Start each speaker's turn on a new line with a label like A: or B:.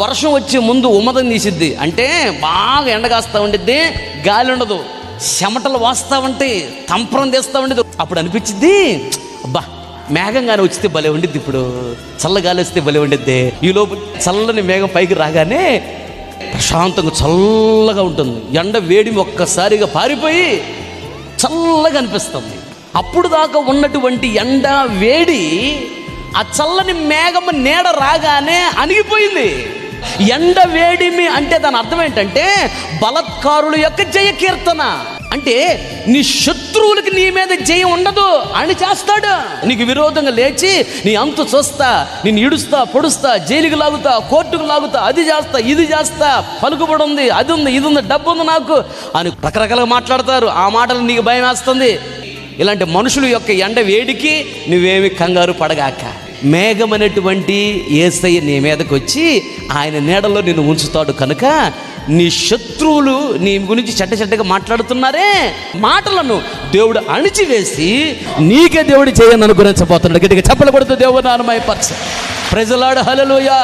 A: వర్షం వచ్చే ముందు ఉమ్మదం తీసిద్ది, అంటే బాగా ఎండగాస్తూ ఉండిద్ది, గాలి ఉండదు, చెమటలు వాస్తూ ఉంటాయి, తంపరం తీస్తూ ఉండేది. అప్పుడు అనిపించిద్ది, అబ్బా మేఘంగానే వచ్చితే భలే ఉండిద్ది, ఇప్పుడు చల్లగాలి వస్తే భలే ఉండిద్ది. ఈ లోపు చల్లని మేఘం పైకి రాగానే ప్రశాంతంగా చల్లగా ఉంటుంది, ఎండ వేడిమి ఒక్కసారిగా పారిపోయి చల్లగా అనిపిస్తుంది. అప్పుడు దాకా ఉన్నటువంటి ఎండ వేడి ఆ చల్లని మేఘం నీడ రాగానే అణిగిపోయింది. ఎండ వేడిమి అంటే దాని అర్థం ఏంటంటే బలత్కారుల యొక్క జయ కీర్తన. అంటే నీ శత్రువులకి నీ మీద జయం ఉండదు అని చేస్తాడు. నీకు విరోధంగా లేచి నీ అంతు చూస్తా, నేను ఇడుస్తా, పొడుస్తా, జైలుకి లాగుతా, కోర్టుకు లాగుతా, అది చేస్తా, ఇది చేస్తా, పలుకుబడి ఉంది, అది ఉంది, ఇది ఉంది, డబ్బు ఉంది నాకు అని రకరకాలుగా మాట్లాడతారు. ఆ మాటలు నీకు భయం వేస్తుంది. ఇలాంటి మనుషుల యొక్క ఎండ వేడికి నువ్వేమి కంగారు పడగాక. మేఘం అనేటువంటి యేసయ్య నీ మీదకి వచ్చి ఆయన నీడలో నిన్ను ఉంచుతాడు కనుక నీ శత్రువులు నీ గురించి చెడ్డగా మాట్లాడుతున్నారే మాటలను దేవుడు అణిచివేసి నీకే దేవుడు చేయని అనుగ్రహించబోతున్నాడు. గట్టిగా చప్పలు కొడుతూ దేవుడు నామమయపరచు. Praise the lord, hallelujah.